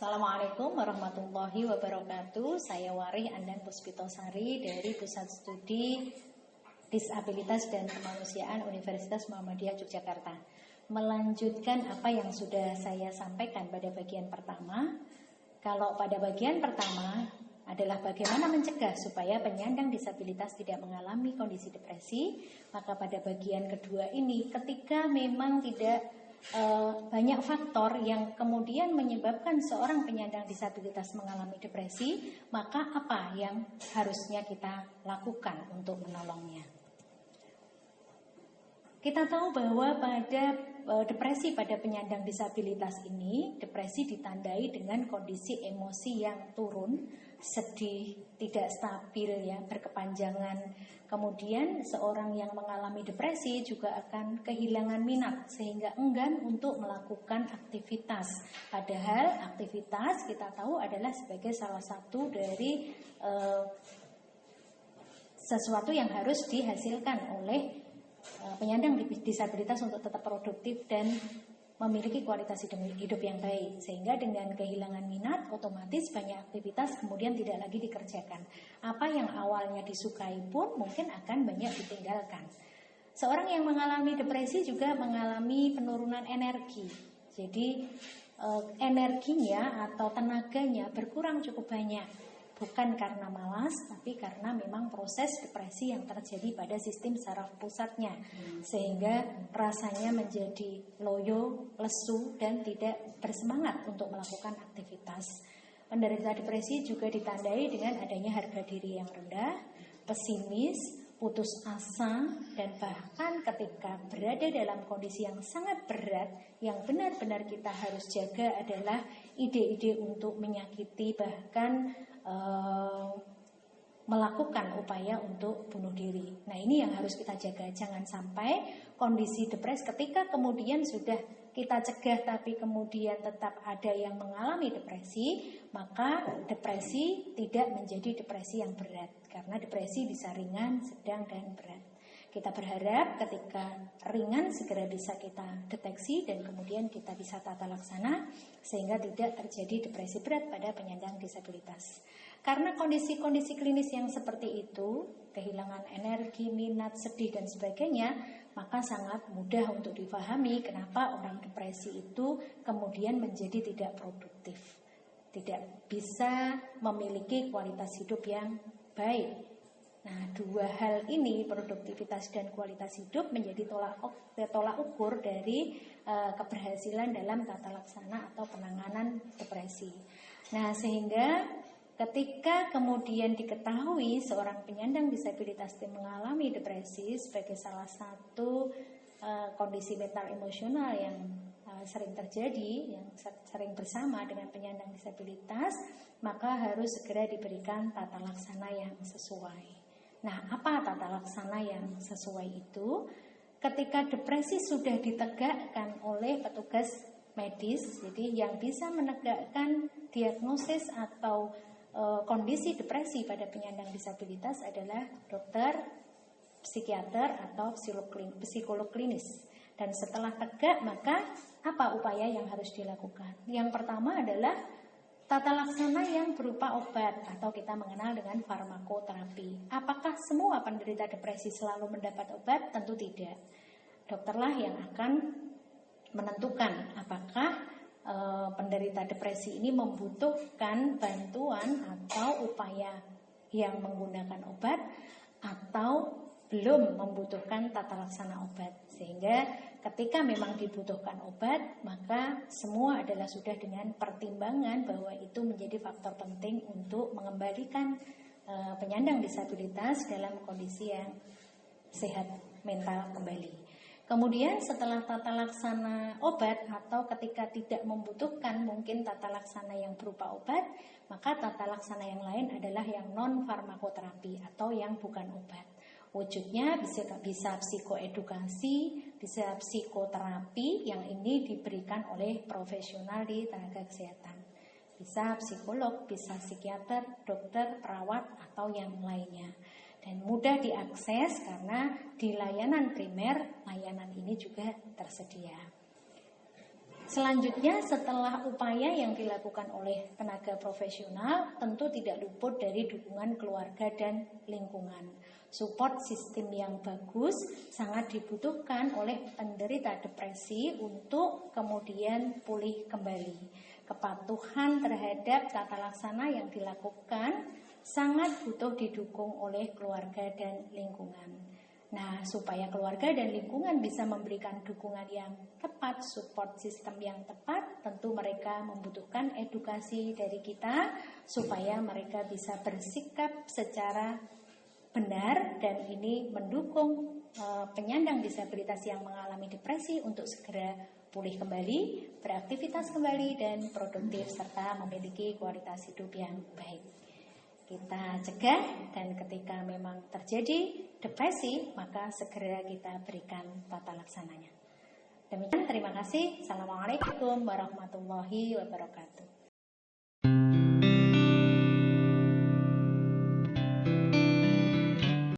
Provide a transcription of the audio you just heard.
Assalamualaikum warahmatullahi wabarakatuh. Saya Warih Andan Puspitosari dari Pusat Studi Disabilitas dan Kemanusiaan Universitas Muhammadiyah Yogyakarta. Melanjutkan apa yang sudah saya sampaikan pada bagian pertama. Kalau pada bagian pertama adalah bagaimana mencegah supaya penyandang disabilitas tidak mengalami kondisi depresi, maka pada bagian kedua ini ketika memang tidak banyak faktor yang kemudian menyebabkan seorang penyandang disabilitas mengalami depresi, maka apa yang harusnya kita lakukan untuk menolongnya? Kita tahu bahwa pada depresi pada penyandang disabilitas ini, depresi ditandai dengan kondisi emosi yang turun, sedih, tidak stabil ya, berkepanjangan. Kemudian seorang yang mengalami depresi juga akan kehilangan minat sehingga enggan untuk melakukan aktivitas. Padahal aktivitas kita tahu adalah sebagai salah satu dari sesuatu yang harus dihasilkan oleh penyandang disabilitas untuk tetap produktif dan memiliki kualitas hidup yang baik. Sehingga dengan kehilangan minat, otomatis banyak aktivitas kemudian tidak lagi dikerjakan. Apa yang awalnya disukai pun mungkin akan banyak ditinggalkan. Seorang yang mengalami depresi juga mengalami penurunan energi. Jadi energinya atau tenaganya berkurang cukup banyak. Bukan karena malas, tapi karena memang proses depresi yang terjadi pada sistem saraf pusatnya. Sehingga rasanya menjadi loyo, lesu, dan tidak bersemangat untuk melakukan aktivitas. Penderita depresi juga ditandai dengan adanya harga diri yang rendah, pesimis, putus asa, dan bahkan ketika berada dalam kondisi yang sangat berat, yang benar-benar kita harus jaga adalah ide-ide untuk menyakiti, bahkan melakukan upaya untuk bunuh diri. Nah, ini yang harus kita jaga. Jangan sampai kondisi depresi ketika kemudian sudah kita cegah tapi kemudian tetap ada yang mengalami depresi, maka depresi tidak menjadi depresi yang berat. Karena depresi bisa ringan, sedang, dan berat. Kita berharap ketika ringan segera bisa kita deteksi dan kemudian kita bisa tata laksana sehingga tidak terjadi depresi berat pada penyandang disabilitas. Karena kondisi-kondisi klinis yang seperti itu, kehilangan energi, minat, sedih, dan sebagainya, maka sangat mudah untuk difahami kenapa orang depresi itu kemudian menjadi tidak produktif, tidak bisa memiliki kualitas hidup yang baik. Nah, dua hal ini, produktivitas dan kualitas hidup, menjadi tolak ukur dari keberhasilan dalam tata laksana atau penanganan depresi. Nah, sehingga ketika kemudian diketahui seorang penyandang disabilitas mengalami depresi sebagai salah satu kondisi mental emosional yang sering terjadi, yang sering bersama dengan penyandang disabilitas, maka harus segera diberikan tata laksana yang sesuai. Nah, apa tata laksana yang sesuai itu? Ketika depresi sudah ditegakkan oleh petugas medis, jadi yang bisa menegakkan diagnosis atau kondisi depresi pada penyandang disabilitas adalah dokter, psikiater, atau psikolog klinis. Dan setelah tegak, maka apa upaya yang harus dilakukan? Yang pertama adalah tata laksana yang berupa obat atau kita mengenal dengan farmakoterapi. Apakah semua penderita depresi selalu mendapat obat? Tentu tidak. Dokterlah yang akan menentukan apakah penderita depresi ini membutuhkan bantuan atau upaya yang menggunakan obat atau belum membutuhkan tata laksana obat. Sehingga ketika memang dibutuhkan obat, maka semua adalah sudah dengan pertimbangan bahwa itu menjadi faktor penting untuk mengembalikan penyandang disabilitas dalam kondisi yang sehat mental kembali. Kemudian setelah tata laksana obat atau ketika tidak membutuhkan mungkin tata laksana yang berupa obat, maka tata laksana yang lain adalah yang non farmakoterapi atau yang bukan obat. Wujudnya bisa psikoedukasi, bisa psikoterapi yang ini diberikan oleh profesional di tenaga kesehatan. Bisa psikolog, bisa psikiater, dokter, perawat, atau yang lainnya. Dan mudah diakses karena di layanan primer, layanan ini juga tersedia. Selanjutnya, setelah upaya yang dilakukan oleh tenaga profesional, tentu tidak luput dari dukungan keluarga dan lingkungan. Support sistem yang bagus sangat dibutuhkan oleh penderita depresi untuk kemudian pulih kembali. Kepatuhan terhadap tata laksana yang dilakukan sangat butuh didukung oleh keluarga dan lingkungan. Nah, supaya keluarga dan lingkungan bisa memberikan dukungan yang tepat, support sistem yang tepat, tentu mereka membutuhkan edukasi dari kita supaya mereka bisa bersikap secara benar dan ini mendukung penyandang disabilitas yang mengalami depresi untuk segera pulih kembali, beraktivitas kembali dan produktif serta memiliki kualitas hidup yang baik. Kita cegah dan ketika memang terjadi depresi maka segera kita berikan tata laksananya. Demikian, terima kasih. Assalamualaikum warahmatullahi wabarakatuh.